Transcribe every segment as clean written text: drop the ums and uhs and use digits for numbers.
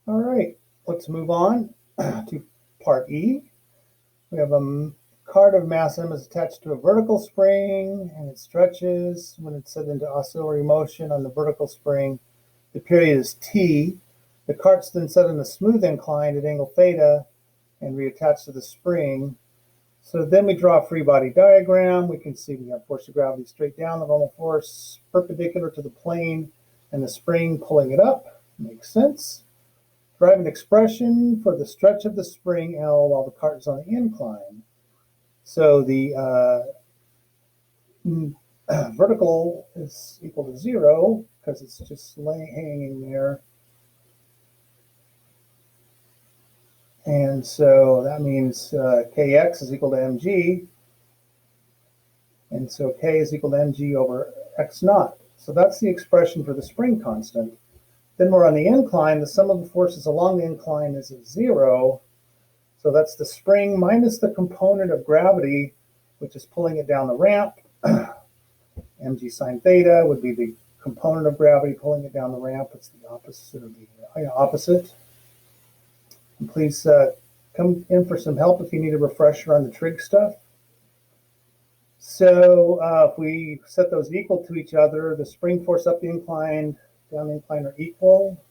All right, let's move on to part E. We have a card of mass m is attached to a vertical spring and it stretches when it's set into oscillatory motion on the vertical spring. The period is t. The cart's then set in a smooth incline at angle theta and reattached to the spring. So then we draw a free body diagram. We can see we have force of gravity straight down, the normal force perpendicular to the plane, and the spring pulling it up. Makes sense. Derive an expression for the stretch of the spring L while the cart is on the incline. So the vertical is equal to 0 because it's just hanging there. And so that means kx is equal to mg. And so k is equal to mg over x naught. So that's the expression for the spring constant. Then we're on the incline. The sum of the forces along the incline is 0. So that's the spring minus the component of gravity, which is pulling it down the ramp. mg sine theta would be the component of gravity pulling it down the ramp. It's the opposite of the opposite. And please come in for some help if you need a refresher on the trig stuff. So if we set those equal to each other, the spring force up the incline, down the incline are equal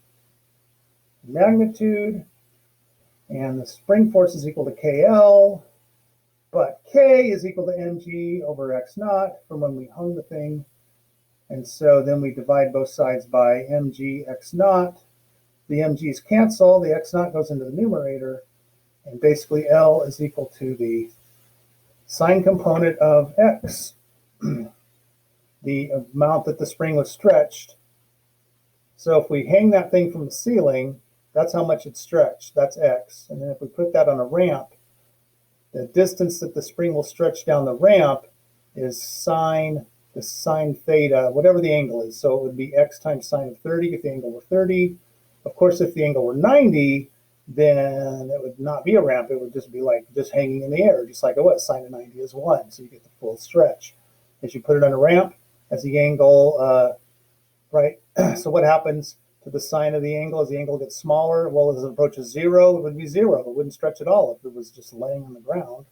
magnitude, and the spring force is equal to KL, but K is equal to mg over x naught from when we hung the thing. And so then we divide both sides by mg x naught. The mg's cancel, the x naught goes into the numerator, and basically L is equal to the sine component of x, the amount that the spring was stretched. So if we hang that thing from the ceiling, that's how much it's stretched, that's x. And then if we put that on a ramp, the distance that the spring will stretch down the ramp is sine theta, whatever the angle is. So it would be x times sine of 30 if the angle were 30. Of course, if the angle were 90, then it would not be a ramp. It would just be like just hanging in the air, just like it was. Sine of 90 is 1, so you get the full stretch. As you put it on a ramp, as the angle, right? So what happens to the sine of the angle as the angle gets smaller? Well, as it approaches 0, it would be 0. It wouldn't stretch at all if it was just laying on the ground,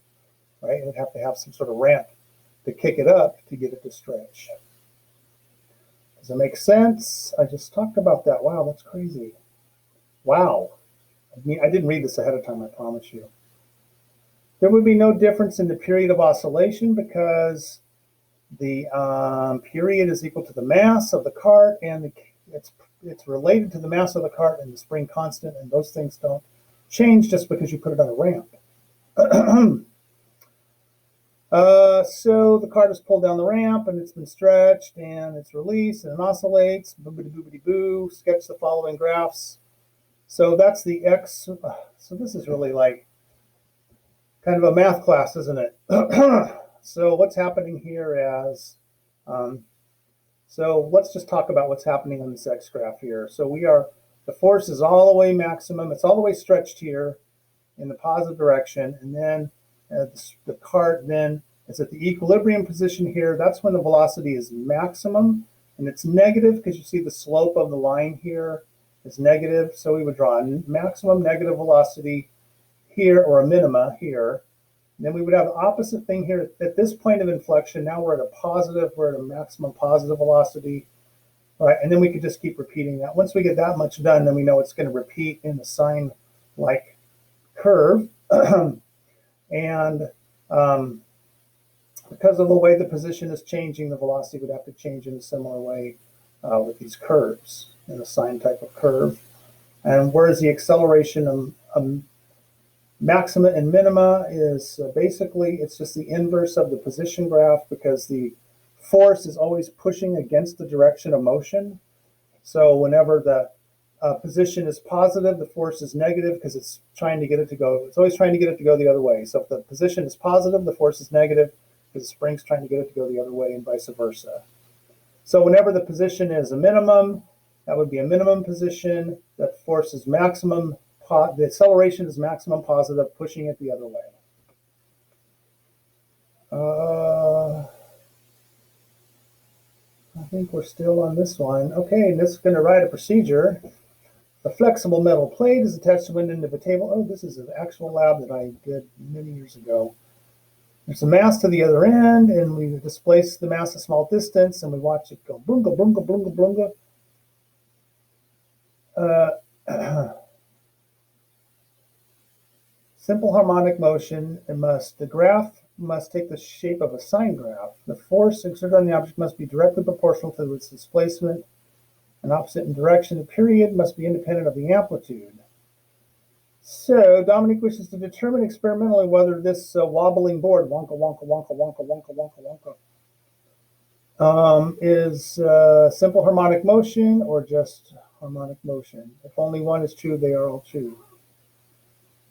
right? It would have to have some sort of ramp to kick it up to get it to stretch. Does that make sense? I just talked about that. Wow, that's crazy. Wow. I didn't read this ahead of time, I promise you. There would be no difference in the period of oscillation because the period is equal to the mass of the cart, and it's related to the mass of the cart and the spring constant, and those things don't change just because you put it on a ramp. So the cart is pulled down the ramp, and it's been stretched, and it's released, and it oscillates. Boobity-boobity-boo. Sketch the following graphs. So that's the x. So this is really like kind of a math class, isn't it? So what's happening here is, so let's just talk about what's happening on this x graph here. So the force is all the way maximum. It's all the way stretched here in the positive direction. And then the cart then is at the equilibrium position here. That's when the velocity is maximum. And it's negative because you see the slope of the line here is negative. So we would draw a maximum negative velocity here, or a minima here. And then we would have the opposite thing here at this point of inflection. Now we're at a maximum positive velocity. All right, and then we could just keep repeating that. Once we get that much done, then we know it's going to repeat in a sine-like curve. And because of the way the position is changing, the velocity would have to change in a similar way with these curves, in a sine type of curve. And whereas the acceleration maxima and minima is basically, it's just the inverse of the position graph, because the force is always pushing against the direction of motion. So whenever the position is positive, the force is negative because it's trying to get it to go. It's always trying to get it to go the other way. So if the position is positive, the force is negative because the spring's trying to get it to go the other way, and vice versa. So whenever the position is a minimum, that would be a minimum position. That force is maximum. The acceleration is maximum positive, pushing it the other way. I think we're still on this one. Okay, and this is going to write a procedure. A flexible metal plate is attached to one end of a table. Oh, this is an actual lab that I did many years ago. There's a mass to the other end, and we displace the mass a small distance, and we watch it go boonga, boonga, boonga, boonga. Simple harmonic motion. The graph must take the shape of a sine graph. The force exerted on the object must be directly proportional to its displacement and opposite in direction. The period must be independent of the amplitude. So Dominique wishes to determine experimentally whether this wobbling board, wonka, wonka, wonka, wonka, wonka, wonka, wonka, is simple harmonic motion or just harmonic motion. If only one is true, they are all true.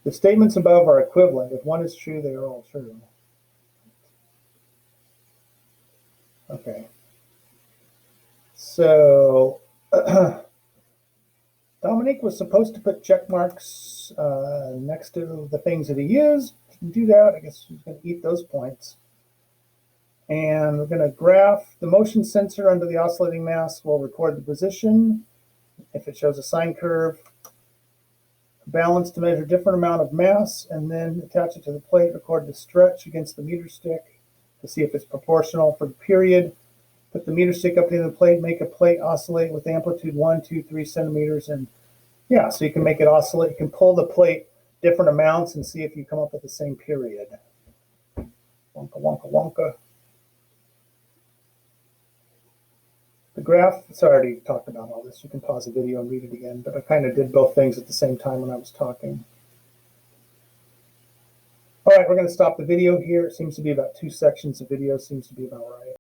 The statements above are equivalent. If one is true, they are all true. Okay. So Dominique was supposed to put check marks next to the things that he used. Didn't do that. I guess he's going to eat those points. And we're going to graph the motion sensor under the oscillating mass. Will record the position. If it shows a sine curve, balance to measure different amount of mass, and then attach it to the plate, record the stretch against the meter stick to see if it's proportional. For the period, put the meter stick up to the plate, make a plate oscillate with amplitude 1, 2, 3 centimeters, and yeah, so you can make it oscillate. You can pull the plate different amounts and see if you come up with the same period. Wonka, wonka, wonka. The graph, so I already talked about all this. You can pause the video and read it again, but I kind of did both things at the same time when I was talking. All right, we're going to stop the video here. It seems to be about 2 sections of video, seems to be about right.